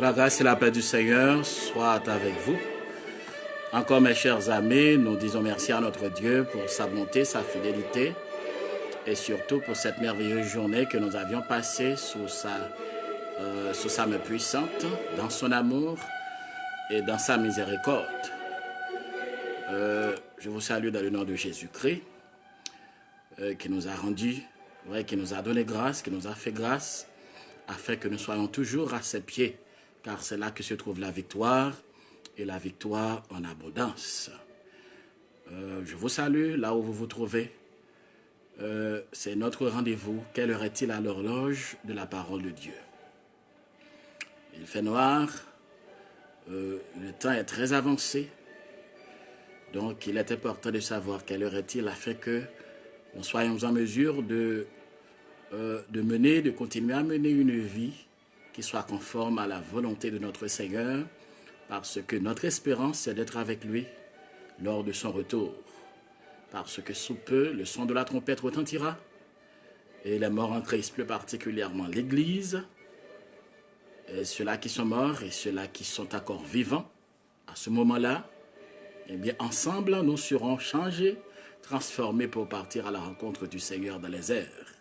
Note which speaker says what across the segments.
Speaker 1: La grâce et la paix du Seigneur soient avec vous. Encore mes chers amis, nous disons merci à notre Dieu pour sa bonté, sa fidélité et surtout pour cette merveilleuse journée que nous avions passée sous sa main puissante, dans son amour et dans sa miséricorde. Je vous salue dans le nom de Jésus-Christ qui nous a rendu, qui nous a donné grâce, qui nous a fait grâce afin que nous soyons toujours à ses pieds, car c'est là que se trouve la victoire, et la victoire en abondance. Je vous salue là où vous vous trouvez. C'est notre rendez-vous. Quelle heure est-il à l'horloge de la parole de Dieu? Il fait noir, le temps est très avancé, donc il est important de savoir quelle heure est-il afin que nous soyons en mesure de continuer à mener une vie qui soit conforme à la volonté de notre Seigneur, parce que notre espérance, c'est d'être avec lui lors de son retour. Parce que sous peu, le son de la trompette retentira, et les morts en Christ, plus particulièrement l'Église, et ceux-là qui sont morts et ceux-là qui sont encore vivants, à ce moment-là, eh bien, ensemble, nous serons changés, transformés pour partir à la rencontre du Seigneur dans les airs.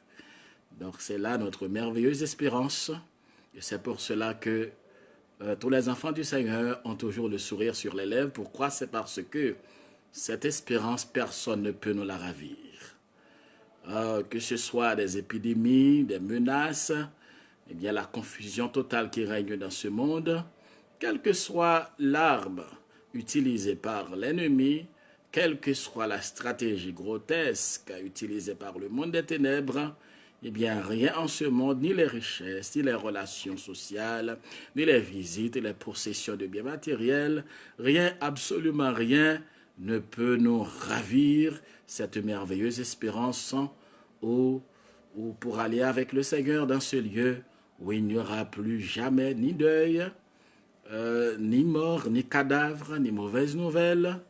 Speaker 1: Donc, c'est là notre merveilleuse espérance. Et c'est pour cela que tous les enfants du Seigneur ont toujours le sourire sur les lèvres. Pourquoi? C'est parce que cette espérance, personne ne peut nous la ravir. Que ce soit des épidémies, des menaces, eh bien, la confusion totale qui règne dans ce monde, quelle que soit l'arme utilisée par l'ennemi, quelle que soit la stratégie grotesque utilisée par le monde des ténèbres, eh bien, rien en ce monde, ni les richesses, ni les relations sociales, ni les visites, ni les possessions de biens matériels, rien, absolument rien, ne peut nous ravir cette merveilleuse espérance où pour aller avec le Seigneur dans ce lieu où il n'y aura plus jamais ni deuil, ni mort, ni cadavre, ni mauvaises nouvelles,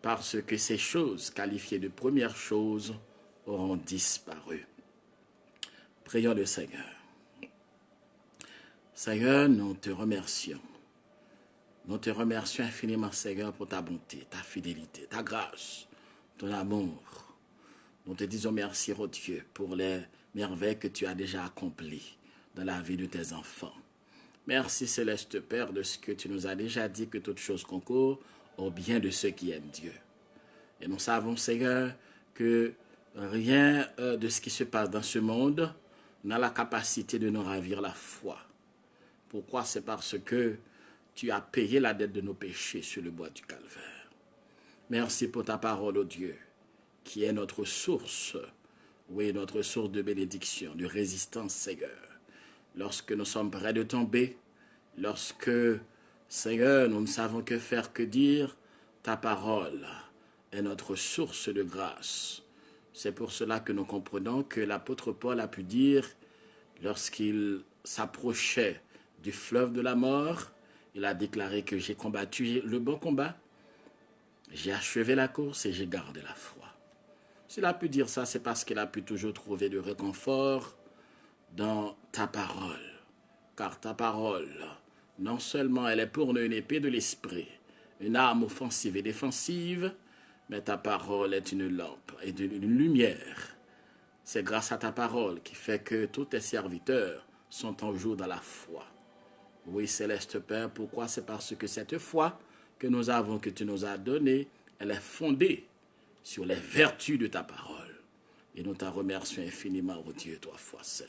Speaker 1: parce que ces choses qualifiées de premières choses auront disparu. Prions le Seigneur. Seigneur, nous te remercions. Nous te remercions infiniment, Seigneur, pour ta bonté, ta fidélité, ta grâce, ton amour. Nous te disons merci, oh Dieu, pour les merveilles que tu as déjà accomplies dans la vie de tes enfants. Merci, Céleste Père, de ce que tu nous as déjà dit, que toutes choses concourent au bien de ceux qui aiment Dieu. Et nous savons, Seigneur, que rien de ce qui se passe dans ce monde n'a la capacité de nous ravir la foi. Pourquoi? C'est parce que tu as payé la dette de nos péchés sur le bois du calvaire. Merci pour ta parole, ô Dieu, qui est notre source, oui, notre source de bénédiction, de résistance, Seigneur. Lorsque nous sommes près de tomber, lorsque, Seigneur, nous ne savons que faire, que dire, ta parole est notre source de grâce. C'est pour cela que nous comprenons que l'apôtre Paul a pu dire, lorsqu'il s'approchait du fleuve de la mort, il a déclaré que j'ai combattu le bon combat, j'ai achevé la course et j'ai gardé la foi. S'il a pu dire ça, c'est parce qu'il a pu toujours trouver du réconfort dans ta parole. Car ta parole, non seulement elle est pour nous une épée de l'esprit, une arme offensive et défensive, mais ta parole est une lampe et une lumière. C'est grâce à ta parole qui fait que tous tes serviteurs sont toujours dans la foi. Oui, Céleste Père, pourquoi? C'est parce que cette foi que nous avons, que tu nous as donnée, elle est fondée sur les vertus de ta parole. Et nous t'en remercions infiniment, ô Dieu, toi, foi saint,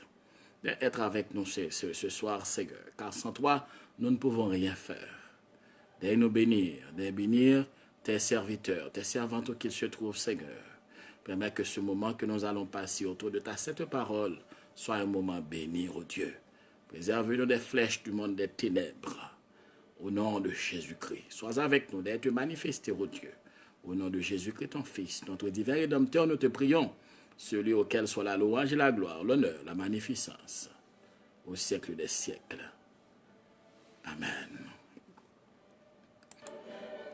Speaker 1: d'être avec nous ce soir, Seigneur, car sans toi, nous ne pouvons rien faire. D'aide nous bénir tes serviteurs, tes servantes où qu'ils se trouvent, Seigneur. Permets que ce moment que nous allons passer autour de ta sainte parole soit un moment béni, ô Dieu. Préserve-nous des flèches du monde des ténèbres. Au nom de Jésus-Christ. Sois avec nous d'être manifesté, ô Dieu. Au nom de Jésus-Christ, ton Fils, notre divin Rédempteur, nous te prions. Celui auquel soit la louange et la gloire, l'honneur, la magnificence, au siècle des siècles. Amen.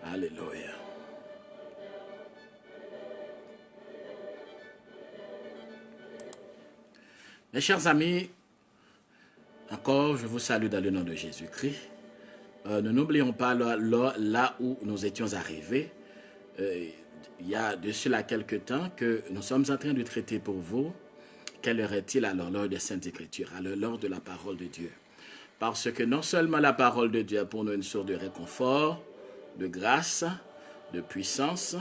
Speaker 1: Alléluia. Mes chers amis, encore, je vous salue dans le nom de Jésus-Christ. Nous n'oublions pas là où nous étions arrivés. Il y a de cela quelque temps que nous sommes en train de traiter pour vous. Quelle heure est-il alors l'heure des Saintes Écritures, à l'heure de la parole de Dieu? Parce que non seulement la parole de Dieu est pour nous une source de réconfort, de grâce, de puissance,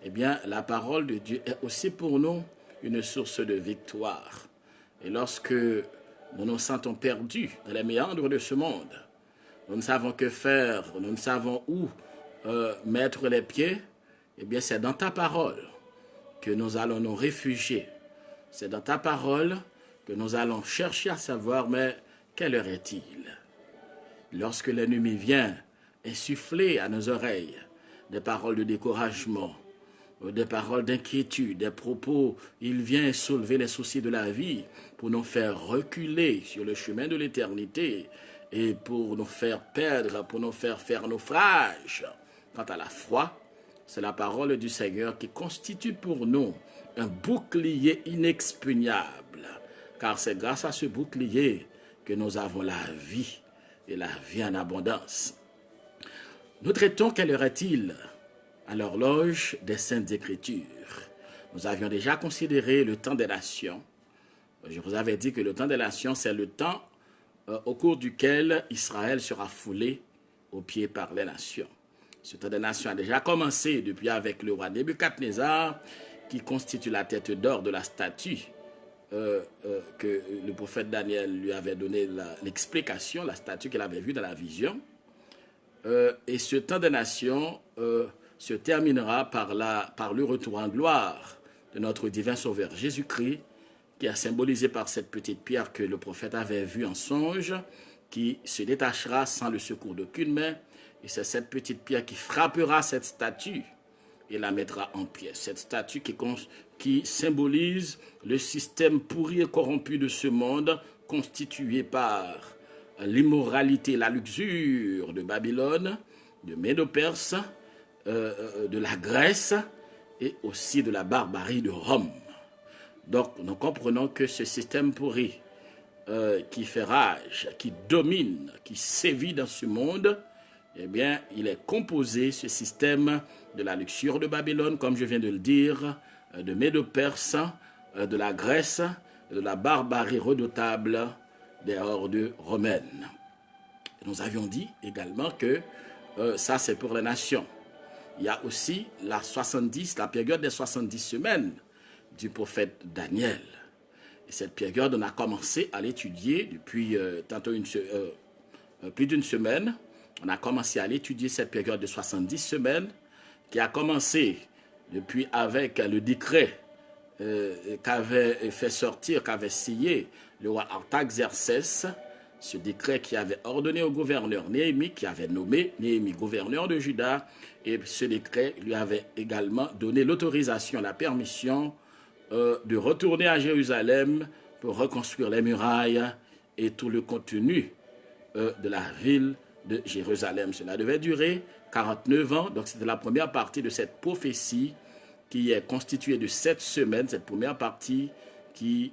Speaker 1: eh bien la parole de Dieu est aussi pour nous une source de victoire. Et lorsque nous nous sentons perdus dans les méandres de ce monde, nous ne savons que faire, nous ne savons où mettre les pieds, eh bien c'est dans ta parole que nous allons nous réfugier. C'est dans ta parole que nous allons chercher à savoir, mais quelle heure est-il? Lorsque l'ennemi vient insuffler à nos oreilles des paroles de découragement, des paroles d'inquiétude, des propos, il vient soulever les soucis de la vie pour nous faire reculer sur le chemin de l'éternité et pour nous faire perdre, pour nous faire naufrage. Quant à la foi, c'est la parole du Seigneur qui constitue pour nous un bouclier inexpugnable, car c'est grâce à ce bouclier que nous avons la vie et la vie en abondance. Nous traitons quelle heure est-il à l'horloge des Saintes Écritures. Nous avions déjà considéré le temps des nations. Je vous avais dit que le temps des nations, c'est le temps au cours duquel Israël sera foulé aux pieds par les nations. Ce temps des nations a déjà commencé depuis avec le roi Nebuchadnezzar, qui constitue la tête d'or de la statue que le prophète Daniel lui avait donné l'explication, la statue qu'il avait vue dans la vision. Et ce temps des nations se terminera par le retour en gloire de notre divin Sauveur Jésus-Christ, qui est symbolisé par cette petite pierre que le prophète avait vue en songe, qui se détachera sans le secours d'aucune main. Et c'est cette petite pierre qui frappera cette statue et la mettra en pièces. Cette statue qui symbolise le système pourri et corrompu de ce monde, constitué par l'immoralité, la luxure de Babylone, de Médo-Perse, de la Grèce et aussi de la barbarie de Rome. Donc nous comprenons que ce système pourri qui fait rage, qui domine, qui sévit dans ce monde, eh bien il est composé, ce système, de la luxure de Babylone, comme je viens de le dire, de Médo-Perse, de la Grèce, de la barbarie redoutable des hordes romaines. Nous avions dit également que ça c'est pour les nations. Il y a aussi la période des 70 semaines du prophète Daniel. Et cette période, on a commencé à l'étudier depuis plus d'une semaine. On a commencé à l'étudier cette période de 70 semaines qui a commencé depuis avec le décret qu'avait fait sortir, qu'avait signé le roi Artaxerxès, ce décret qui avait ordonné au gouverneur Néhémie, qui avait nommé Néhémie gouverneur de Juda, et ce décret lui avait également donné l'autorisation, la permission de retourner à Jérusalem pour reconstruire les murailles et tout le contenu de la ville de Jérusalem. Cela devait durer 49 ans, donc c'était la première partie de cette prophétie qui est constituée de 7 semaines, cette première partie qui,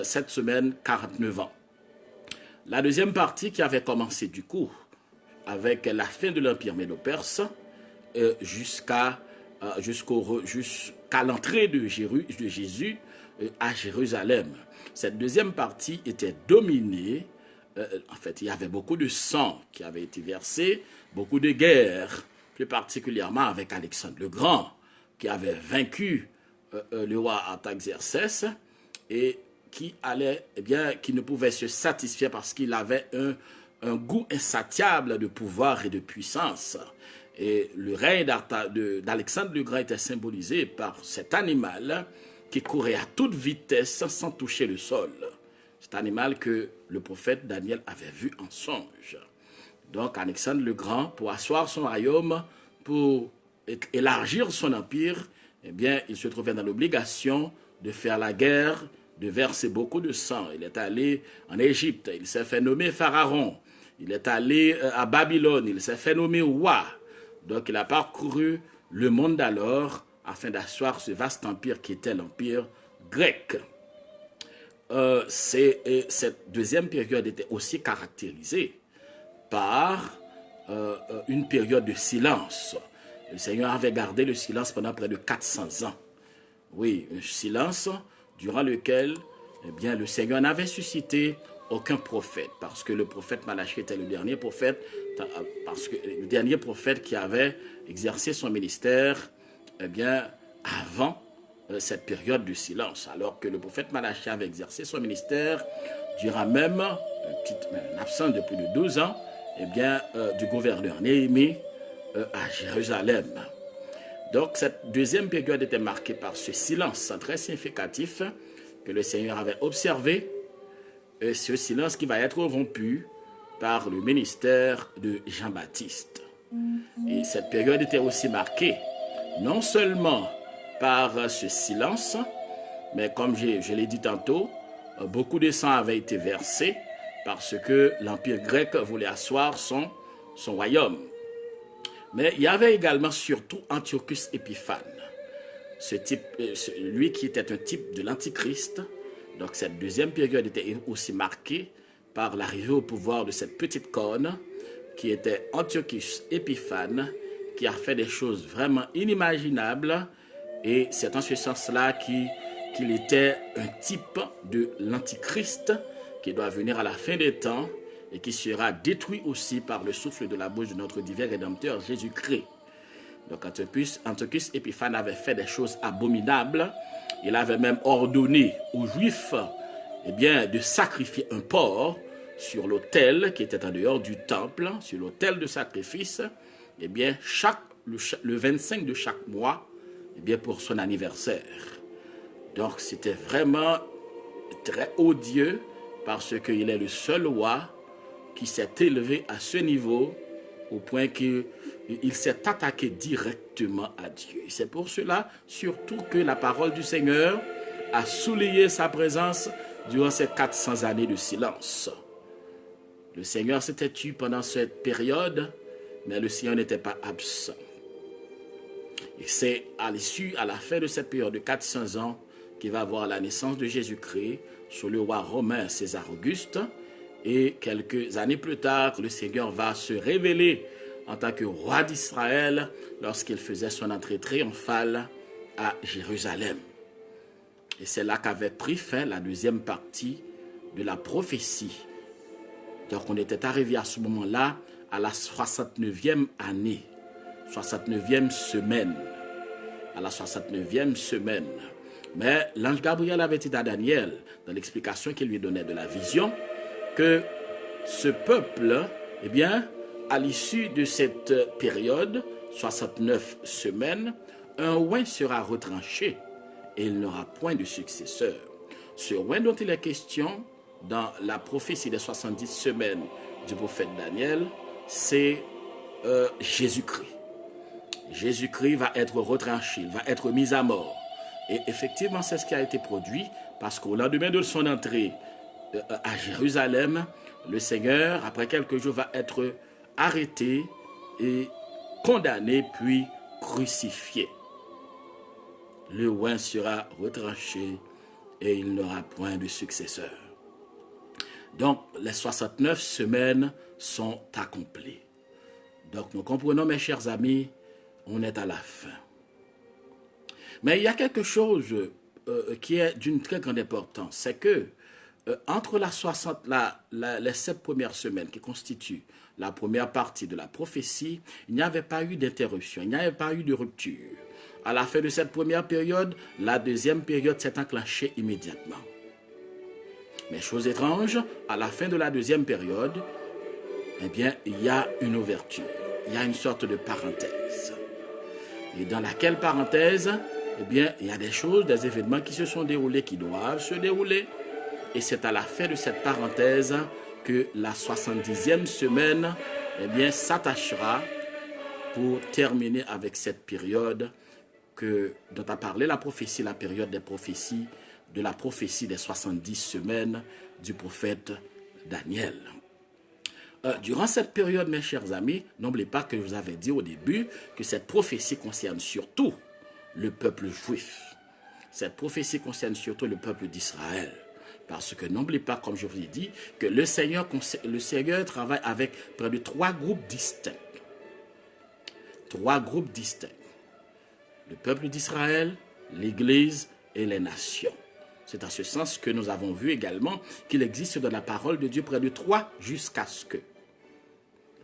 Speaker 1: 7 semaines, 49 ans. La deuxième partie qui avait commencé du coup avec la fin de l'Empire médo-perse jusqu'à l'entrée de Jésus à Jérusalem. Cette deuxième partie était dominée, en fait il y avait beaucoup de sang qui avait été versé, beaucoup de guerres, plus particulièrement avec Alexandre le Grand, qui avait vaincu le roi Artaxerxès et qui ne pouvait se satisfaire parce qu'il avait un goût insatiable de pouvoir et de puissance. Et le règne d'Alexandre le Grand était symbolisé par cet animal qui courait à toute vitesse sans toucher le sol. Cet animal que le prophète Daniel avait vu en songe. Donc Alexandre le Grand, pour asseoir son royaume, pour élargir son empire, eh bien, il se trouvait dans l'obligation de faire la guerre, de verser beaucoup de sang. Il est allé en Égypte, il s'est fait nommer pharaon. Il est allé à Babylone, il s'est fait nommer roi. Donc il a parcouru le monde d'alors afin d'asseoir ce vaste empire qui était l'empire grec. cette deuxième période était aussi caractérisée par une période de silence. Le Seigneur avait gardé le silence pendant près de 400 ans. Oui, un silence durant lequel eh bien, le Seigneur n'avait suscité aucun prophète, parce que le prophète Malachie était le dernier prophète, parce que le dernier prophète qui avait exercé son ministère eh bien, avant cette période de silence, alors que le prophète Malachie avait exercé son ministère durant même une absence de plus de 12 ans eh bien, du gouverneur Néhémie à Jérusalem. Donc cette deuxième période était marquée par ce silence très significatif que le Seigneur avait observé, et ce silence qui va être rompu par le ministère de Jean-Baptiste. Et cette période était aussi marquée non seulement par ce silence, mais comme je l'ai dit tantôt, beaucoup de sang avait été versé parce que l'Empire grec voulait asseoir son royaume. Mais il y avait également surtout Antiochus Épiphane, lui qui était un type de l'Antichrist. Donc cette deuxième période était aussi marquée par l'arrivée au pouvoir de cette petite corne qui était Antiochus Épiphane, qui a fait des choses vraiment inimaginables, et c'est en ce sens-là qu'il était un type de l'Antichrist qui doit venir à la fin des temps et qui sera détruit aussi par le souffle de la bouche de notre divin Rédempteur Jésus-Christ. Donc Antiochus Épiphane avait fait des choses abominables. Il avait même ordonné aux Juifs eh bien, de sacrifier un porc sur l'autel qui était en dehors du temple, sur l'autel de sacrifice, eh bien, le 25 de chaque mois, eh bien, pour son anniversaire. Donc c'était vraiment très odieux parce qu'il est le seul roi qui s'est élevé à ce niveau au point qu'il s'est attaqué directement à Dieu. C'est pour cela surtout que la parole du Seigneur a souligné sa présence durant ces 400 années de silence. Le Seigneur s'était tué pendant cette période, mais le Seigneur n'était pas absent. Et c'est à la fin de cette période de 400 ans, qu'il va avoir la naissance de Jésus-Christ sous le roi romain César Auguste. Et quelques années plus tard, le Seigneur va se révéler en tant que roi d'Israël lorsqu'il faisait son entrée triomphale à Jérusalem. Et c'est là qu'avait pris fin la deuxième partie de la prophétie. Donc on était arrivé à ce moment-là à la 69e année, 69e semaine, à la 69e semaine. Mais l'ange Gabriel avait dit à Daniel, dans l'explication qu'il lui donnait de la vision, que ce peuple, eh bien, à l'issue de cette période, 69 semaines, un roi sera retranché et il n'aura point de successeur. Ce roi dont il est question dans la prophétie des 70 semaines du prophète Daniel, c'est Jésus-Christ. Jésus-Christ va être retranché, il va être mis à mort. Et effectivement, c'est ce qui a été produit parce qu'au lendemain de son entrée à Jérusalem, le Seigneur, après quelques jours, va être arrêté et condamné, puis crucifié. Le roi sera retranché et il n'aura point de successeur. Donc, les 69 semaines sont accomplies. Donc, nous comprenons, mes chers amis, on est à la fin. Mais il y a quelque chose qui est d'une très grande importance, c'est que entre les 7 premières semaines qui constituent la première partie de la prophétie, il n'y avait pas eu d'interruption, il n'y avait pas eu de rupture. À la fin de cette première période, la deuxième période s'est enclenchée immédiatement. Mais chose étrange, à la fin de la deuxième période, eh bien, il y a une ouverture, il y a une sorte de parenthèse. Et dans laquelle parenthèse, eh bien, il y a des choses, des événements qui se sont déroulés, qui doivent se dérouler. Et c'est à la fin de cette parenthèse que la 70e semaine, eh bien, s'attachera pour terminer avec cette période dont a parlé la prophétie, la période des prophéties, de la prophétie des 70 semaines du prophète Daniel. Durant cette période, mes chers amis, n'oubliez pas que je vous avais dit au début que cette prophétie concerne surtout le peuple juif. Cette prophétie concerne surtout le peuple d'Israël. Parce que n'oubliez pas, comme je vous ai dit, que le Seigneur travaille avec près de 3 groupes distincts. 3 groupes distincts. Le peuple d'Israël, l'Église et les nations. C'est en ce sens que nous avons vu également qu'il existe dans la parole de Dieu près de 3 jusqu'à ce que.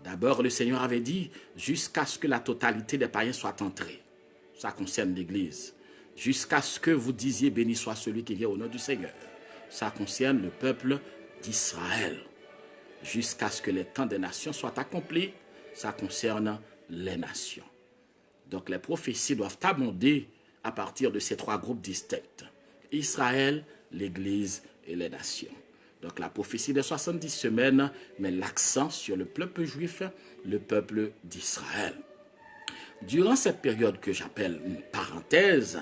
Speaker 1: D'abord, le Seigneur avait dit jusqu'à ce que la totalité des païens soit entrée. Ça concerne l'Église. Jusqu'à ce que vous disiez béni soit celui qui vient au nom du Seigneur. Ça concerne le peuple d'Israël. Jusqu'à ce que les temps des nations soient accomplis. Ça concerne les nations. Donc les prophéties doivent abonder à partir de ces 3 groupes distincts. Israël, l'Église et les nations. Donc la prophétie des 70 semaines met l'accent sur le peuple juif, le peuple d'Israël. Durant cette période que j'appelle une parenthèse,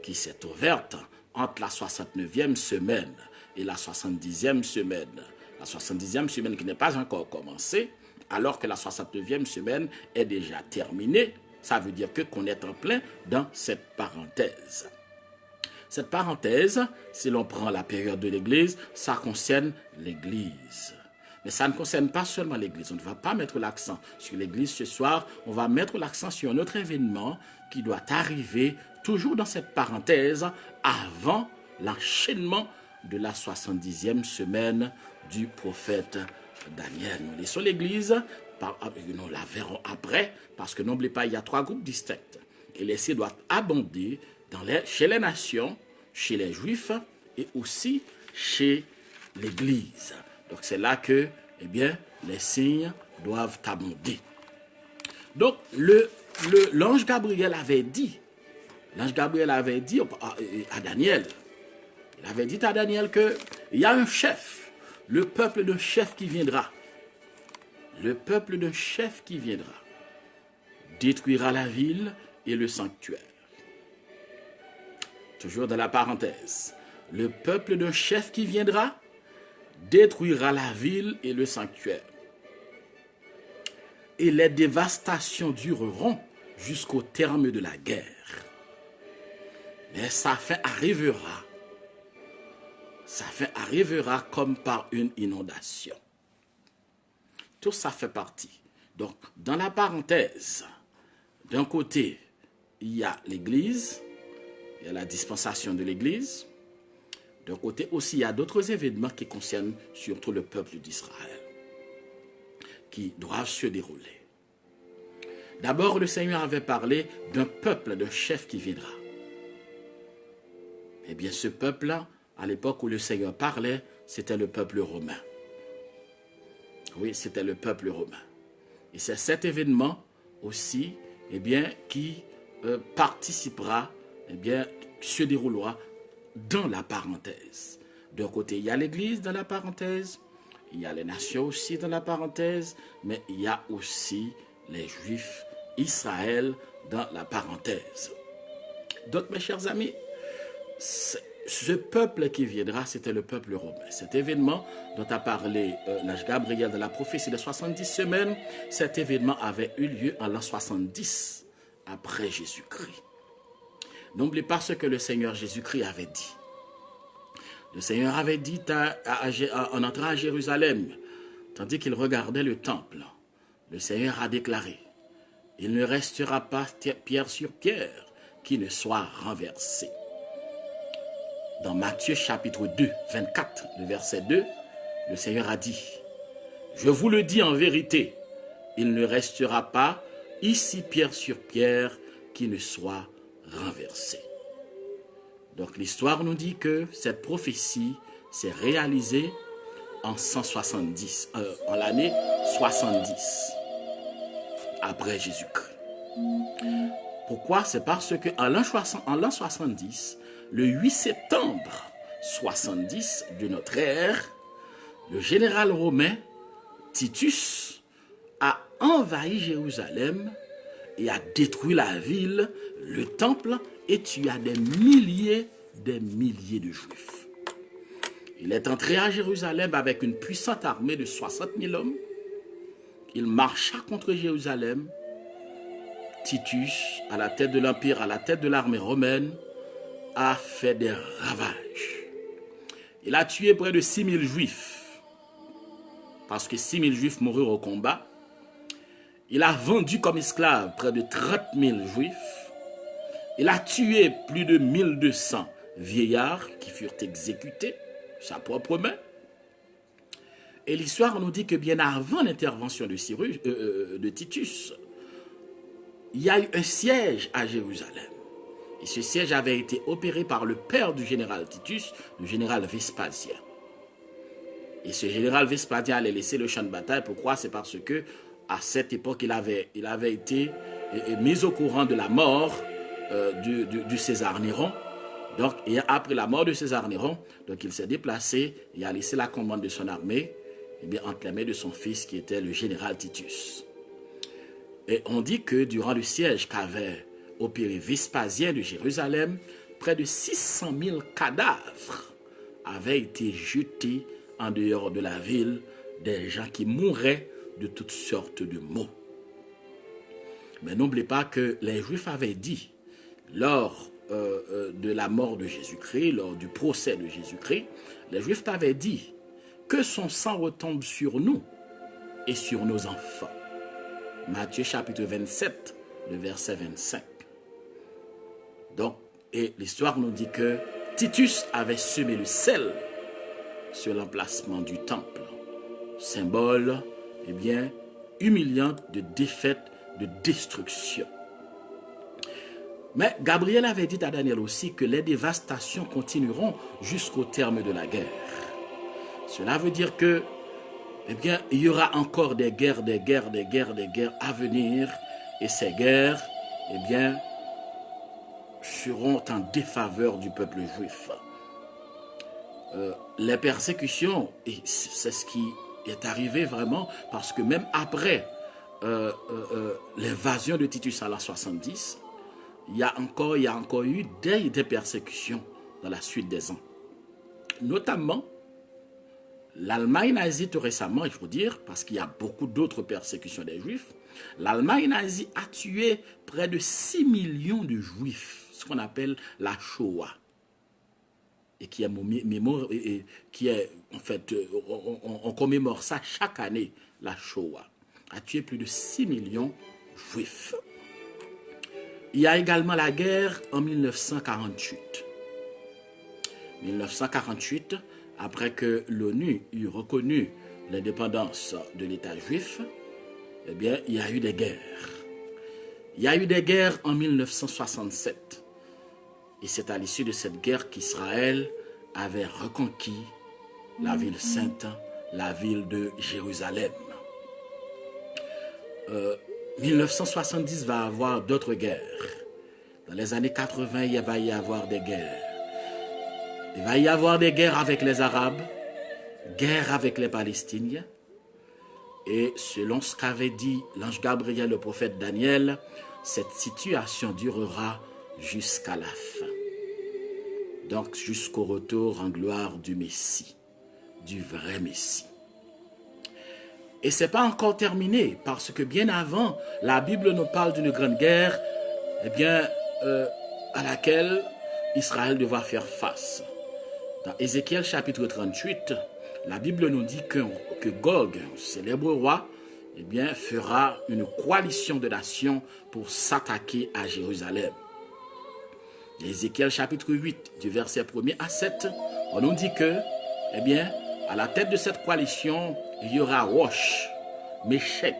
Speaker 1: qui s'est ouverte entre la 69e semaine et la 70e semaine, la 70e semaine qui n'est pas encore commencée, alors que la 69e semaine est déjà terminée, ça veut dire qu'on est en plein dans cette parenthèse. Cette parenthèse, si l'on prend la période de l'Église, ça concerne l'Église. Mais ça ne concerne pas seulement l'Église. On ne va pas mettre l'accent sur l'Église ce soir. On va mettre l'accent sur un autre événement qui doit arriver toujours dans cette parenthèse avant l'enchaînement de la 70e semaine du prophète Daniel. Nous laissons l'Église, nous la verrons après, parce que n'oubliez pas, il y a 3 groupes distincts. Et l'essai doit abonder chez les nations, chez les Juifs et aussi chez l'Église. Donc c'est là que, les signes doivent abonder. Donc l'ange Gabriel avait dit à Daniel, il avait dit à Daniel qu'il y a un chef, le peuple d'un chef qui viendra. Le peuple d'un chef qui viendra détruira la ville et le sanctuaire. Toujours dans la parenthèse. Le peuple d'un chef qui viendra détruira la ville et le sanctuaire. Et les dévastations dureront jusqu'au terme de la guerre. Mais sa fin arrivera. Sa fin arrivera comme par une inondation. Tout ça fait partie. Donc, dans la parenthèse, d'un côté, il y a l'Église, il y a la dispensation de l'Église. D'un côté aussi, il y a d'autres événements qui concernent surtout le peuple d'Israël, qui doivent se dérouler. D'abord, le Seigneur avait parlé d'un peuple, d'un chef qui viendra. Eh bien, ce peuple-là, à l'époque où le Seigneur parlait, c'était le peuple romain. Oui, c'était le peuple romain. Et c'est cet événement aussi, qui participera, se déroulera dans la parenthèse. D'un côté, il y a l'Église dans la parenthèse, il y a les nations aussi dans la parenthèse, mais il y a aussi les Juifs, Israël dans la parenthèse. Donc, mes chers amis, ce peuple qui viendra, c'était le peuple romain. Cet événement dont a parlé l'ange Gabriel dans la prophétie des 70 semaines, cet événement avait eu lieu en l'an 70 après Jésus-Christ. N'oubliez pas ce que le Seigneur Jésus-Christ avait dit. Le Seigneur avait dit en entrant à Jérusalem, tandis qu'il regardait le temple, le Seigneur a déclaré, « Il ne restera pas pierre sur pierre qui ne soit renversé. » Dans Matthieu chapitre 2, 24, le verset 2, le Seigneur a dit, « Je vous le dis en vérité, il ne restera pas ici pierre sur pierre qui ne soit renversé. » Donc l'histoire nous dit que cette prophétie s'est réalisée en 170, en l'année 70 après Jésus-Christ. Pourquoi? C'est parce qu'en l'an 70, le 8 septembre 70 de notre ère, le général romain Titus a envahi Jérusalem et a détruit la ville, le temple, et tua des milliers de Juifs. Il est entré à Jérusalem avec une puissante armée de 60 000 hommes. Il marcha contre Jérusalem. Titus, à la tête de l'Empire, à la tête de l'armée romaine, a fait des ravages. Il a tué près de 6000 juifs. Parce que 6000 juifs moururent au combat. Il a vendu comme esclaves près de 30 000 juifs. Il a tué plus de 1200 vieillards qui furent exécutés de sa propre main. Et l'histoire nous dit que bien avant l'intervention de Titus, il y a eu un siège à Jérusalem. Et ce siège avait été opéré par le père du général Titus, le général Vespasien. Et ce général Vespasien allait laisser le champ de bataille. Pourquoi? C'est parce que à cette époque, il avait été mis au courant de la mort du César Néron. Donc, et après la mort de César Néron, donc il s'est déplacé et a laissé la commande de son armée entre les mains de son fils qui était le général Titus. Et on dit que durant le siège qu'avait opéré Vespasien de Jérusalem, près de 600 000 cadavres avaient été jetés en dehors de la ville, des gens qui mouraient de toutes sortes de maux. Mais n'oubliez pas que les Juifs avaient dit, lors de la mort de Jésus-Christ, lors du procès de Jésus-Christ, les Juifs avaient dit que son sang retombe sur nous et sur nos enfants. Matthieu chapitre 27, le verset 25. Donc, et l'histoire nous dit que Titus avait semé le sel sur l'emplacement du temple, symbole, humiliant de défaite, de destruction. Mais Gabriel avait dit à Daniel aussi que les dévastations continueront jusqu'au terme de la guerre. Cela veut dire que, il y aura encore des guerres à venir, et ces guerres, seront en défaveur du peuple juif. Les persécutions, et c'est ce qui est arrivé vraiment, parce que même après l'invasion de Titus à l'an 70, il y a encore eu des persécutions dans la suite des ans. Notamment, l'Allemagne nazie tout récemment, il faut dire, parce qu'il y a beaucoup d'autres persécutions des Juifs, l'Allemagne nazie a tué près de 6 millions de Juifs, ce qu'on appelle la Shoah. Et qui est en fait, on commémore ça chaque année, la Shoah. A tué plus de 6 millions de Juifs. Il y a également la guerre en 1948. 1948, après que l'ONU eut reconnu l'indépendance de l'État juif, il y a eu des guerres. Il y a eu des guerres en 1967. Et c'est à l'issue de cette guerre qu'Israël avait reconquis la ville sainte, la ville de Jérusalem. 1970 va avoir d'autres guerres. Dans les années 80, il va y avoir des guerres. Il va y avoir des guerres avec les Arabes, guerre avec les Palestiniens. Et selon ce qu'avait dit l'ange Gabriel, le prophète Daniel, cette situation durera jusqu'à la fin. Donc jusqu'au retour en gloire du Messie, du vrai Messie. Et ce n'est pas encore terminé, parce que bien avant, la Bible nous parle d'une grande guerre, à laquelle Israël devra faire face. Dans Ézéchiel chapitre 38, la Bible nous dit que Gog, célèbre roi, fera une coalition de nations pour s'attaquer à Jérusalem. Ézéchiel chapitre 8, du verset 1er à 7, on nous dit que, à la tête de cette coalition, il y aura Rosh, Méchec,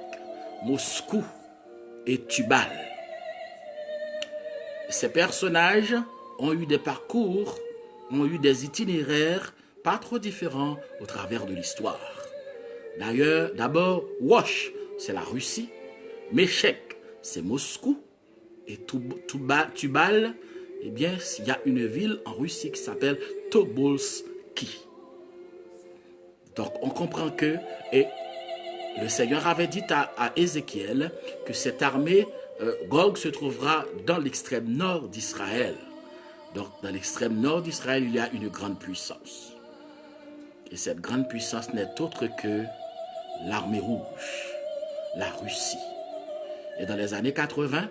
Speaker 1: Moscou et Tubal. Ces personnages ont eu des parcours, ont eu des itinéraires pas trop différents au travers de l'histoire. D'ailleurs, d'abord, Rosh, c'est la Russie, Méchec, c'est Moscou, et Tubal, il y a une ville en Russie qui s'appelle Tobolski. Donc, on comprend que, et le Seigneur avait dit à Ézéchiel que cette armée, Gog, se trouvera dans l'extrême nord d'Israël. Donc, dans l'extrême nord d'Israël, il y a une grande puissance. Et cette grande puissance n'est autre que l'armée rouge, la Russie. Et dans les années 80,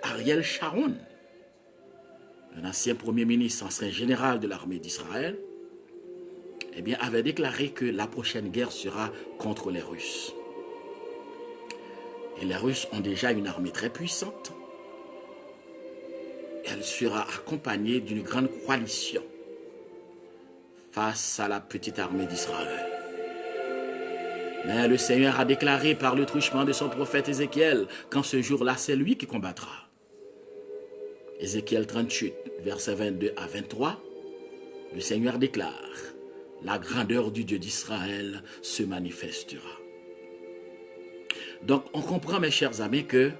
Speaker 1: Ariel Sharon, un ancien premier ministre, ancien général de l'armée d'Israël, eh bien, avait déclaré que la prochaine guerre sera contre les Russes. Et les Russes ont déjà une armée très puissante. Elle sera accompagnée d'une grande coalition face à la petite armée d'Israël. Mais le Seigneur a déclaré par le truchement de son prophète Ézéchiel qu'en ce jour-là, c'est lui qui combattra. Ézéchiel 38, versets 22 à 23, le Seigneur déclare: la grandeur du Dieu d'Israël se manifestera. Donc, on comprend, mes chers amis, que,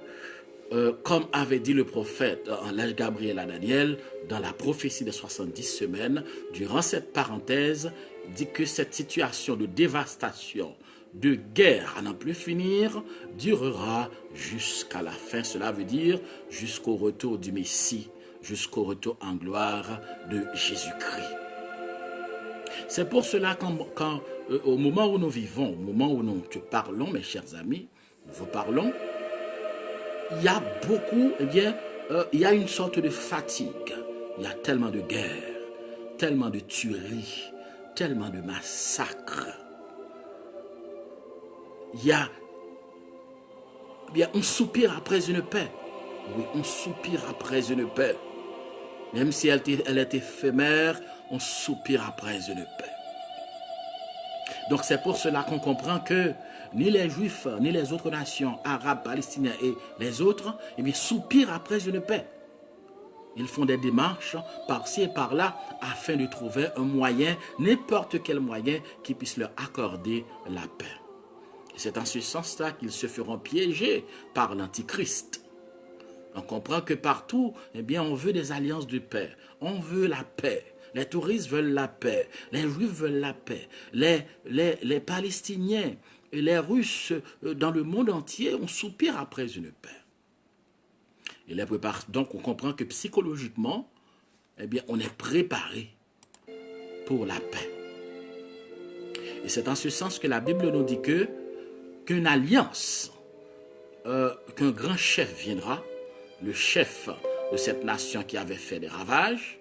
Speaker 1: comme avait dit le prophète en l'âge Gabriel à Daniel, dans la prophétie des 70 semaines, durant cette parenthèse, dit que cette situation de dévastation, de guerre à n'en plus finir, durera jusqu'à la fin. Cela veut dire jusqu'au retour du Messie, jusqu'au retour en gloire de Jésus-Christ. C'est pour cela qu'au moment où nous vivons, au moment où nous te parlons, mes chers amis, nous vous parlons, il y a beaucoup, il y a une sorte de fatigue. Il y a tellement de guerres, tellement de tueries, tellement de massacres. On soupire après une paix. Oui, on soupire après une paix. Même si elle est éphémère, on soupire après une paix. Donc c'est pour cela qu'on comprend que ni les Juifs, ni les autres nations, arabes, palestiniens et les autres, soupirent après une paix. Ils font des démarches par-ci et par-là afin de trouver un moyen, n'importe quel moyen qui puisse leur accorder la paix. Et c'est en ce sens-là qu'ils se feront piéger par l'Antichrist. On comprend que partout, on veut des alliances de paix. On veut la paix. Les touristes veulent la paix. Les Juifs veulent la paix. Les Palestiniens et les Russes dans le monde entier, on soupire après une paix. Et les prépare. Donc, on comprend que psychologiquement, on est préparé pour la paix. Et c'est en ce sens que la Bible nous dit qu'une alliance, qu'un grand chef viendra, le chef de cette nation qui avait fait des ravages,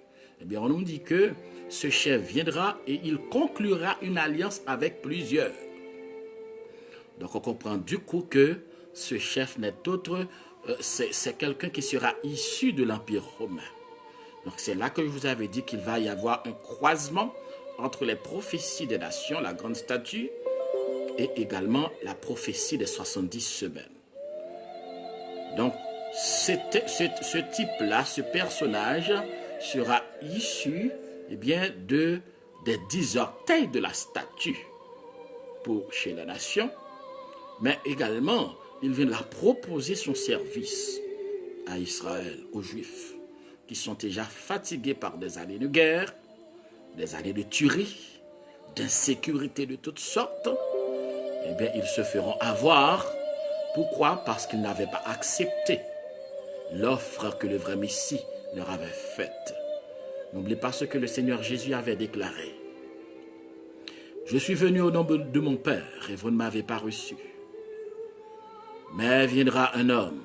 Speaker 1: on nous dit que ce chef viendra et il conclura une alliance avec plusieurs. Donc on comprend du coup que ce chef n'est autre, c'est quelqu'un qui sera issu de l'Empire romain. Donc c'est là que je vous avais dit qu'il va y avoir un croisement entre les prophéties des nations, la grande statue, et également la prophétie des 70 semaines. Donc ce type-là, ce personnage, sera issu des 10 orteils de la statue pour chez la nation, mais également il viendra proposer son service à Israël, aux Juifs, qui sont déjà fatigués par des années de guerre, des années de tuerie, d'insécurité de toutes sortes. Ils se feront avoir. Pourquoi? Parce qu'ils n'avaient pas accepté l'offre que le vrai Messie leur avait faite. N'oubliez pas ce que le Seigneur Jésus avait déclaré. Je suis venu au nom de mon Père et vous ne m'avez pas reçu. Mais viendra un homme,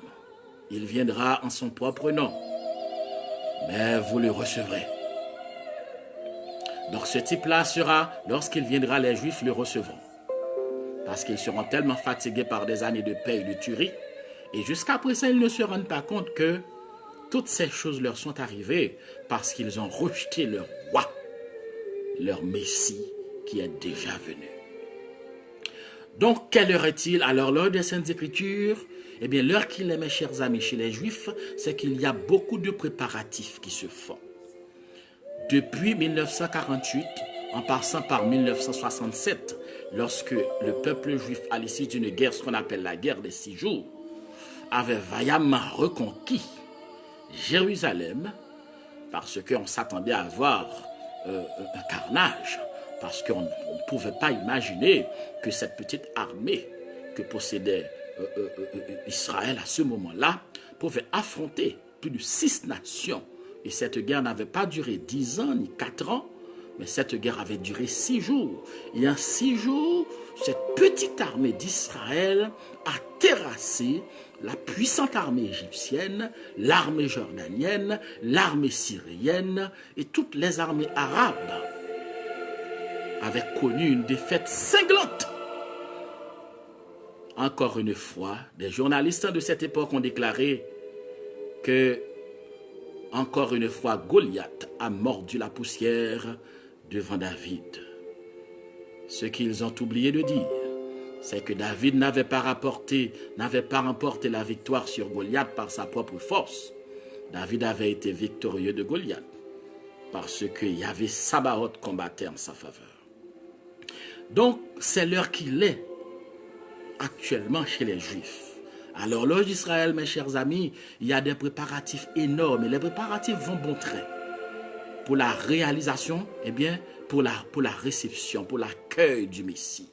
Speaker 1: il viendra en son propre nom, mais vous le recevrez. Donc ce type-là sera, lorsqu'il viendra, les Juifs le recevront. Parce qu'ils seront tellement fatigués par des années de paix et de tuerie. Et jusqu'à présent, ils ne se rendent pas compte que toutes ces choses leur sont arrivées parce qu'ils ont rejeté leur roi, leur Messie qui est déjà venu. Donc, quelle heure est-il? Alors, l'heure des Saintes Écritures, l'heure qu'il est, mes chers amis, chez les Juifs, c'est qu'il y a beaucoup de préparatifs qui se font. Depuis 1948, en passant par 1967, lorsque le peuple juif, à l'issue d'une guerre, ce qu'on appelle la guerre des 6 jours, avait vaillamment reconquis Jérusalem, parce qu'on s'attendait à avoir un carnage, parce qu'on ne pouvait pas imaginer que cette petite armée que possédait Israël à ce moment-là pouvait affronter plus de 6 nations. Et cette guerre n'avait pas duré 10 ans ni 4 ans, mais cette guerre avait duré 6 jours. Et en 6 jours, cette petite armée d'Israël a terrassé la puissante armée égyptienne, l'armée jordanienne, l'armée syrienne et toutes les armées arabes avaient connu une défaite cinglante. Encore une fois, des journalistes de cette époque ont déclaré que, encore une fois, Goliath a mordu la poussière devant David. Ce qu'ils ont oublié de dire, c'est que David n'avait pas remporté la victoire sur Goliath par sa propre force. David avait été victorieux de Goliath parce qu'il y avait Sabaoth combattait en sa faveur. Donc, c'est l'heure qu'il est actuellement chez les Juifs. À l'horloge d'Israël, mes chers amis, il y a des préparatifs énormes et les préparatifs vont bon train pour la réalisation, pour la réception, pour l'accueil du Messie.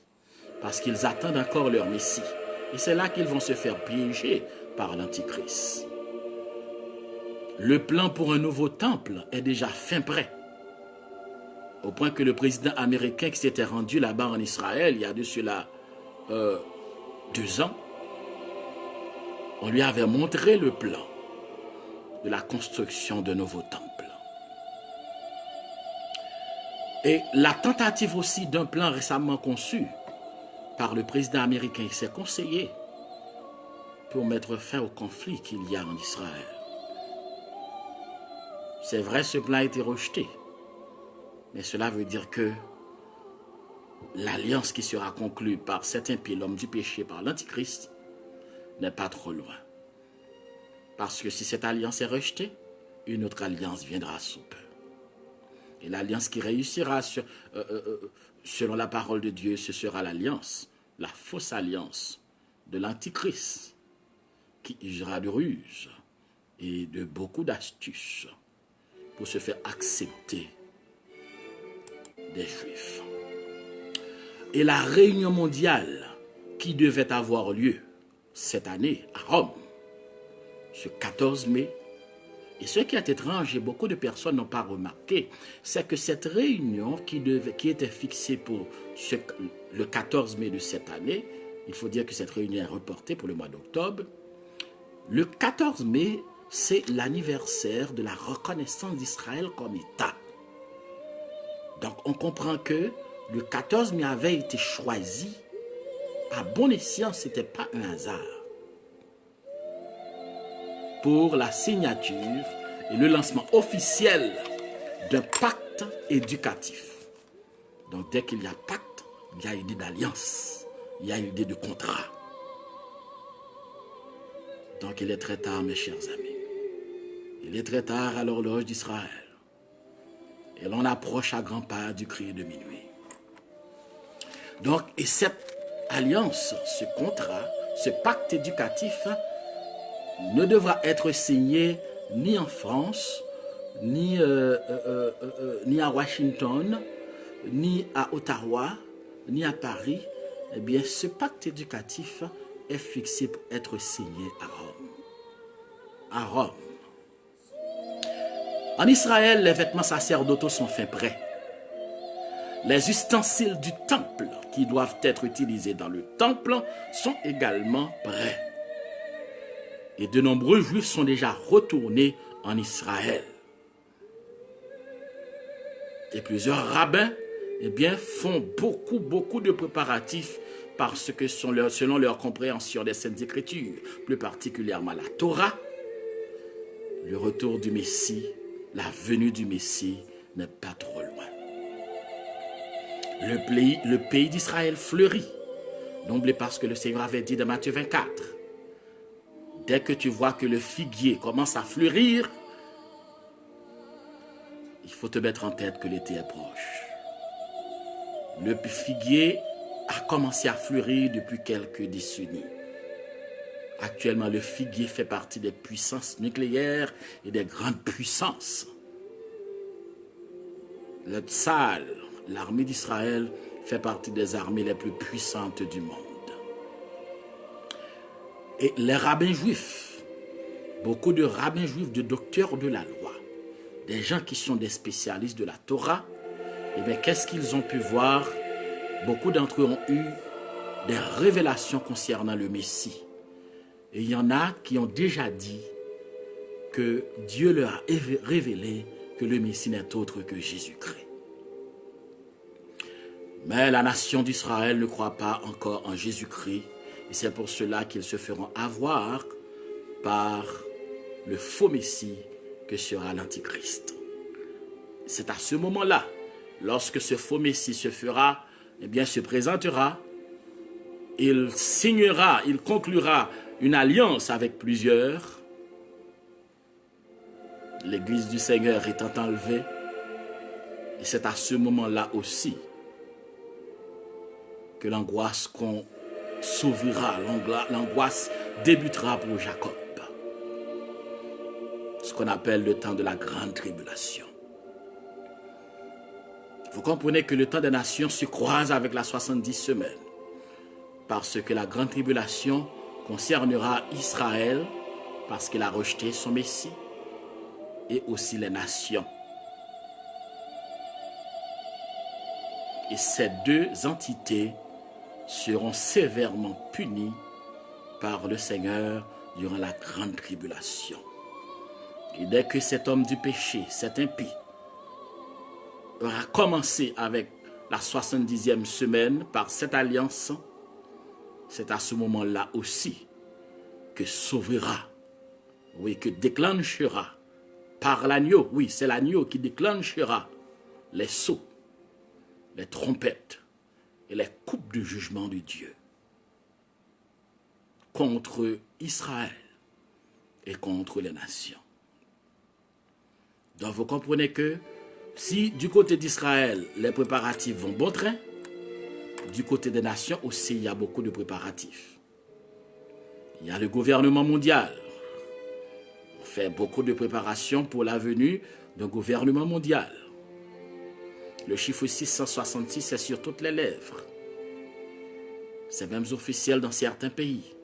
Speaker 1: Parce qu'ils attendent encore leur Messie. Et c'est là qu'ils vont se faire piéger par l'Antichrist. Le plan pour un nouveau temple est déjà fin prêt. Au point que le président américain qui s'était rendu là-bas en Israël, il y a de cela 2 ans, on lui avait montré le plan de la construction d'un nouveau temple. Et la tentative aussi d'un plan récemment conçu par le président américain qui s'est conseillé pour mettre fin au conflit qu'il y a en Israël. C'est vrai, ce plan a été rejeté. Mais cela veut dire que l'alliance qui sera conclue par cet impie, l'homme du péché, par l'Antichrist, n'est pas trop loin. Parce que si cette alliance est rejetée, une autre alliance viendra sous peu. Et l'alliance qui réussira selon la parole de Dieu, ce sera l'alliance, la fausse alliance de l'Antichrist, qui usera de ruse et de beaucoup d'astuces pour se faire accepter des Juifs. Et la réunion mondiale qui devait avoir lieu cette année à Rome, ce 14 mai, et ce qui est étrange et beaucoup de personnes n'ont pas remarqué, c'est que cette réunion qui était fixée pour le 14 mai de cette année, il faut dire que cette réunion est reportée pour le mois d'octobre. Le 14 mai, c'est l'anniversaire de la reconnaissance d'Israël comme État. Donc on comprend que le 14 mai avait été choisi à bon escient, ce n'était pas un hasard, pour la signature et le lancement officiel d'un pacte éducatif. Donc dès qu'il y a pacte, il y a idée d'alliance, il y a idée de contrat. Donc il est très tard, mes chers amis. Il est très tard à l'horloge d'Israël. Et l'on approche à grands pas du crier de minuit. Donc, et cette alliance, ce contrat, ce pacte éducatif ne devra être signé ni en France, ni à Washington, ni à Ottawa, ni à Paris. Eh bien, ce pacte éducatif est fixé pour être signé à Rome. À Rome. En Israël, les vêtements sacerdotaux sont fin prêts. Les ustensiles du temple qui doivent être utilisés dans le temple sont également prêts. Et de nombreux Juifs sont déjà retournés en Israël. Et plusieurs rabbins font beaucoup de préparatifs parce que selon leur compréhension des Saintes Écritures, plus particulièrement la Torah, le retour du Messie, la venue du Messie n'est pas trop loin. Le pays d'Israël fleurit. N'oubliez pas ce que le Seigneur avait dit dans Matthieu 24. Dès que tu vois que le figuier commence à fleurir, il faut te mettre en tête que l'été est proche. Le figuier a commencé à fleurir depuis quelques décennies. Actuellement, le figuier fait partie des puissances nucléaires et des grandes puissances. Le Tsahal, l'armée d'Israël, fait partie des armées les plus puissantes du monde. Et les rabbins juifs, beaucoup de rabbins juifs, de docteurs de la loi, des gens qui sont des spécialistes de la Torah, qu'est-ce qu'ils ont pu voir? Beaucoup d'entre eux ont eu des révélations concernant le Messie. Et il y en a qui ont déjà dit que Dieu leur a révélé que le Messie n'est autre que Jésus-Christ. Mais la nation d'Israël ne croit pas encore en Jésus-Christ. Et c'est pour cela qu'ils se feront avoir par le faux Messie que sera l'Antichrist. C'est à ce moment-là, lorsque ce faux Messie se fera, eh bien, se présentera, il signera, il conclura une alliance avec plusieurs. L'Église du Seigneur étant enlevée, et c'est à ce moment-là aussi que l'angoisse qu'on s'ouvrira, l'angoisse débutera pour Jacob. Ce qu'on appelle le temps de la grande tribulation. Vous comprenez que le temps des nations se croise avec la 70 semaines. Parce que la grande tribulation concernera Israël, parce qu'il a rejeté son Messie, et aussi les nations. Et ces deux entités seront sévèrement punies par le Seigneur durant la grande tribulation. Et dès que cet homme du péché, cet impie, aura commencé avec la 70e semaine par cette alliance, c'est à ce moment-là aussi que s'ouvrira, oui, que déclenchera par l'agneau, oui, c'est l'agneau qui déclenchera les sceaux, les trompettes et les coupes de jugement de Dieu contre Israël et contre les nations. Donc vous comprenez que si du côté d'Israël, les préparatifs vont bon train, du côté des nations aussi, il y a beaucoup de préparatifs. Il y a le gouvernement mondial. On fait beaucoup de préparations pour la venue d'un gouvernement mondial. Le chiffre 666 est sur toutes les lèvres. C'est même officiel dans certains pays.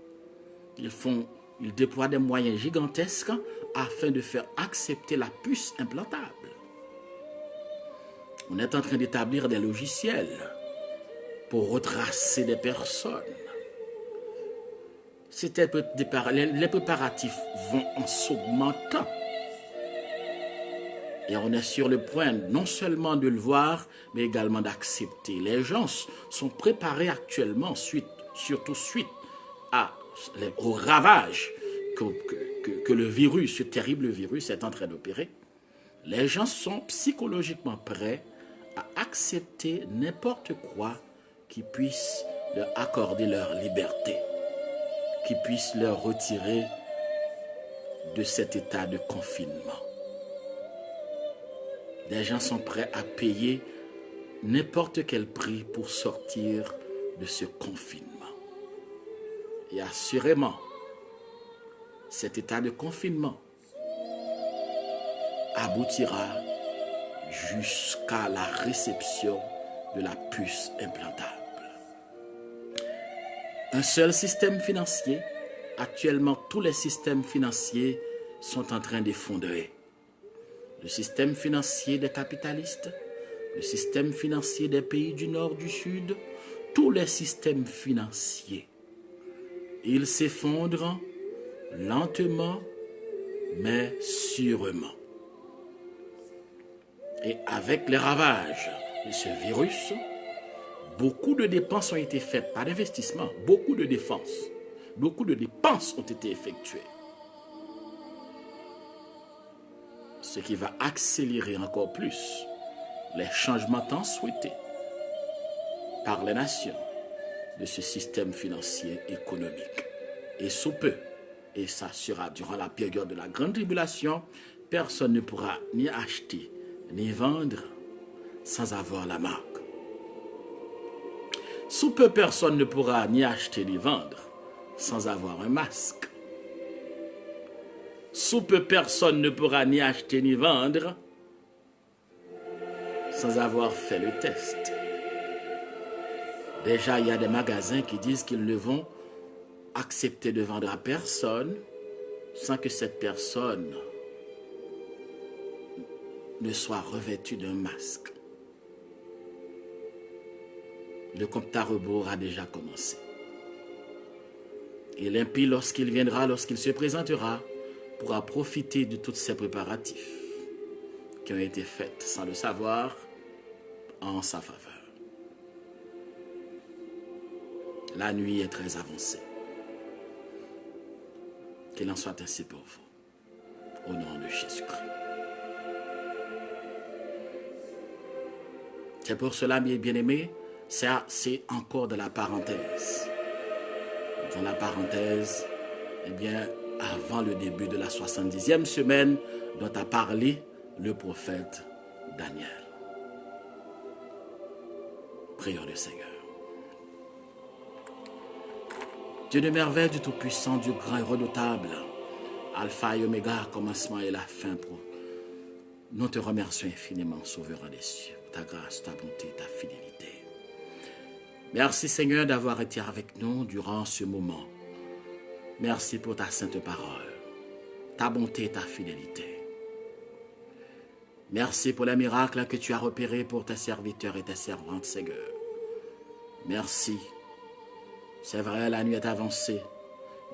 Speaker 1: Ils déploient des moyens gigantesques afin de faire accepter la puce implantable. On est en train d'établir des logiciels pour retracer des personnes. Les préparatifs vont en s'augmentant. Et on est sur le point non seulement de le voir, mais également d'accepter. Les gens sont préparés actuellement, surtout suite au ravage que le virus, ce terrible virus est en train d'opérer. Les gens sont psychologiquement prêts à accepter n'importe quoi qui puisse leur accorder leur liberté, qui puisse leur retirer de cet état de confinement. Les gens sont prêts à payer n'importe quel prix pour sortir de ce confinement. Et assurément, cet état de confinement aboutira jusqu'à la réception de la puce implantable. Un seul système financier, actuellement tous les systèmes financiers sont en train d'effondrer. Le système financier des capitalistes, le système financier des pays du Nord, du Sud, tous les systèmes financiers. Ils s'effondrent lentement, mais sûrement. Et avec les ravages de ce virus, beaucoup de dépenses ont été faites, pas d'investissement, beaucoup de dépenses ont été effectuées. Ce qui va accélérer encore plus les changements tant souhaités par les nations de ce système financier économique. Et sous peu, et ça sera durant la période de la grande tribulation, personne ne pourra ni acheter ni vendre sans avoir la marque. Sous peu, personne ne pourra ni acheter ni vendre sans avoir un masque. Sous peu, personne ne pourra ni acheter ni vendre sans avoir fait le test. Déjà, il y a des magasins qui disent qu'ils ne vont accepter de vendre à personne sans que cette personne ne soit revêtue d'un masque. Le compte à rebours a déjà commencé. Et l'impie, lorsqu'il viendra, lorsqu'il se présentera, pourra profiter de tous ces préparatifs qui ont été faits sans le savoir en sa faveur. La nuit est très avancée. Qu'il en soit ainsi pour vous. Au nom de Jésus-Christ. C'est pour cela, mes bien-aimés, ça c'est encore de la parenthèse. Dans la parenthèse, eh bien, avant le début de la 70e semaine dont a parlé le prophète Daniel. Prions le Seigneur. Dieu de merveille, du Tout-Puissant, du grand et redoutable, Alpha et Oméga, commencement et la fin. Nous te remercions infiniment, Sauveur des cieux, ta grâce, ta bonté, ta fidélité. Merci Seigneur d'avoir été avec nous durant ce moment. Merci pour ta sainte parole, ta bonté et ta fidélité. Merci pour les miracles que tu as repérés pour tes serviteurs et tes servantes, Seigneur. Merci. C'est vrai, la nuit est avancée,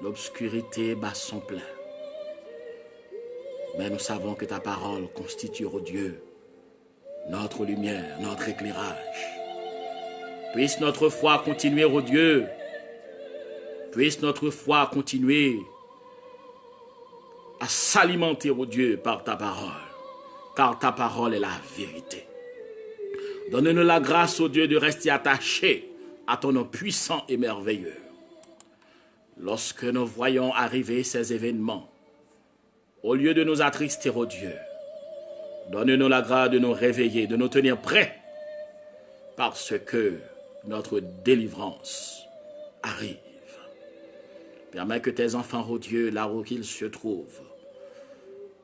Speaker 1: l'obscurité bat son plein. Mais nous savons que ta parole constitue, ô Dieu, notre lumière, notre éclairage. Puisse notre foi continuer, ô Dieu. Puisse notre foi continuer à s'alimenter, ô Dieu, par ta parole. Car ta parole est la vérité. Donne-nous la grâce, ô Dieu, de rester attachés à ton nom puissant et merveilleux. Lorsque nous voyons arriver ces événements, au lieu de nous attrister, ô Dieu, donne-nous la grâce de nous réveiller, de nous tenir prêts, parce que notre délivrance arrive. Permets que tes enfants, ô Dieu, là où qu'ils se trouvent,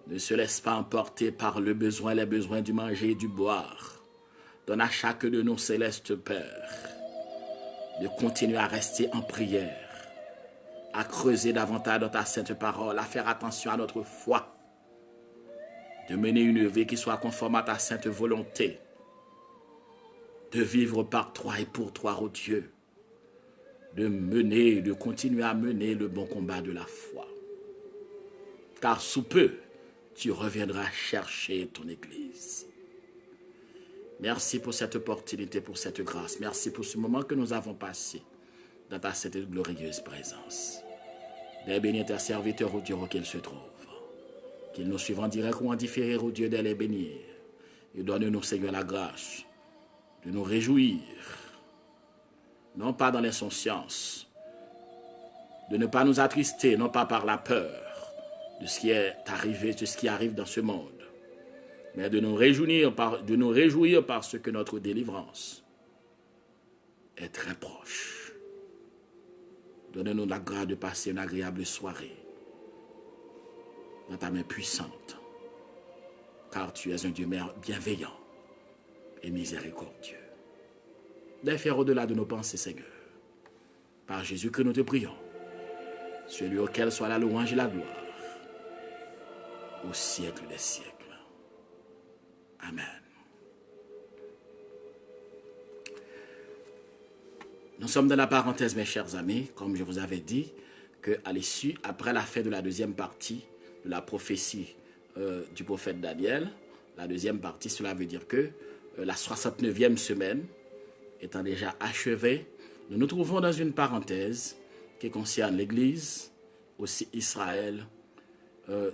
Speaker 1: ne se laissent pas emporter par les besoins du manger et du boire. Donne à chaque de nos célestes Pères de continuer à rester en prière, à creuser davantage dans ta sainte parole, à faire attention à notre foi, de mener une vie qui soit conforme à ta sainte volonté, de vivre par toi et pour toi, ô Dieu, de continuer à mener le bon combat de la foi. Car sous peu, tu reviendras chercher ton Église. Merci pour cette opportunité, pour cette grâce. Merci pour ce moment que nous avons passé dans ta sainte et glorieuse présence. Dès bénir tes serviteurs, ô Dieu, où qu'ils se trouvent. Qu'ils nous suivent en direct ou en différé, ô Dieu, de les bénir. Et donne-nous, Seigneur, la grâce de nous réjouir, non pas dans l'insouciance, de ne pas nous attrister, non pas par la peur de ce qui est arrivé, de ce qui arrive dans ce monde, mais de nous réjouir parce que notre délivrance est très proche. Donne-nous la grâce de passer une agréable soirée dans ta main puissante, car tu es un Dieu bienveillant et miséricordieux. De faire au-delà de nos pensées, Seigneur. Par Jésus que nous te prions, celui auquel soit la louange et la gloire, au siècle des siècles. Amen. Nous sommes dans la parenthèse, mes chers amis, comme je vous avais dit, qu'à l'issue, après la fin de la deuxième partie de la prophétie du prophète Daniel, la deuxième partie, cela veut dire que la 69e semaine étant déjà achevée, nous nous trouvons dans une parenthèse qui concerne l'Église, aussi Israël.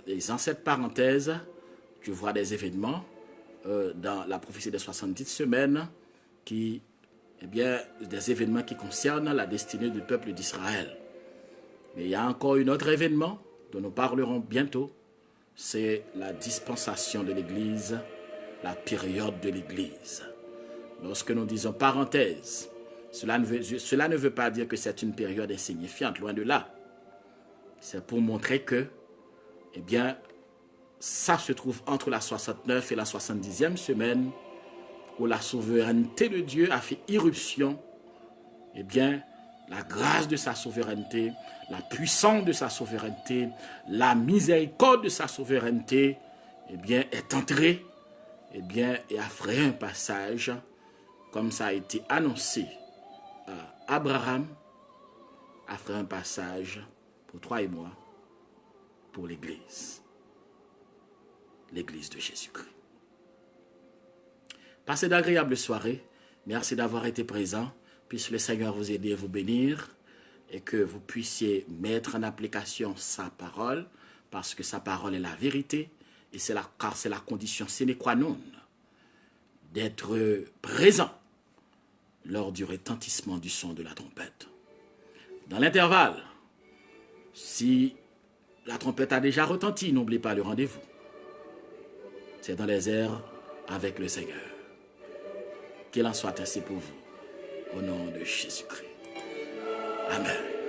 Speaker 1: Et dans cette parenthèse, tu vois des événements dans la prophétie des 70 semaines, des événements qui concernent la destinée du peuple d'Israël. Mais il y a encore un autre événement dont nous parlerons bientôt, c'est la dispensation de l'Église, la période de l'Église. Lorsque nous disons parenthèse, cela ne veut pas dire que c'est une période insignifiante, loin de là. C'est pour montrer que, ça se trouve entre la 69 et la 70e semaine, où la souveraineté de Dieu a fait irruption. La grâce de sa souveraineté, la puissance de sa souveraineté, la miséricorde de sa souveraineté, est entrée, et a fait un passage, comme ça a été annoncé à Abraham, à faire un passage pour toi et moi, pour l'Église. L'Église de Jésus-Christ. Passez d'agréables soirées. Merci d'avoir été présent. Puisse le Seigneur vous aider et vous bénir et que vous puissiez mettre en application sa parole parce que sa parole est la vérité et car c'est la condition sine qua non d'être présent lors du retentissement du son de la trompette. Dans l'intervalle, si la trompette a déjà retenti, n'oubliez pas le rendez-vous. C'est dans les airs avec le Seigneur. Qu'il en soit ainsi pour vous, au nom de Jésus-Christ. Amen.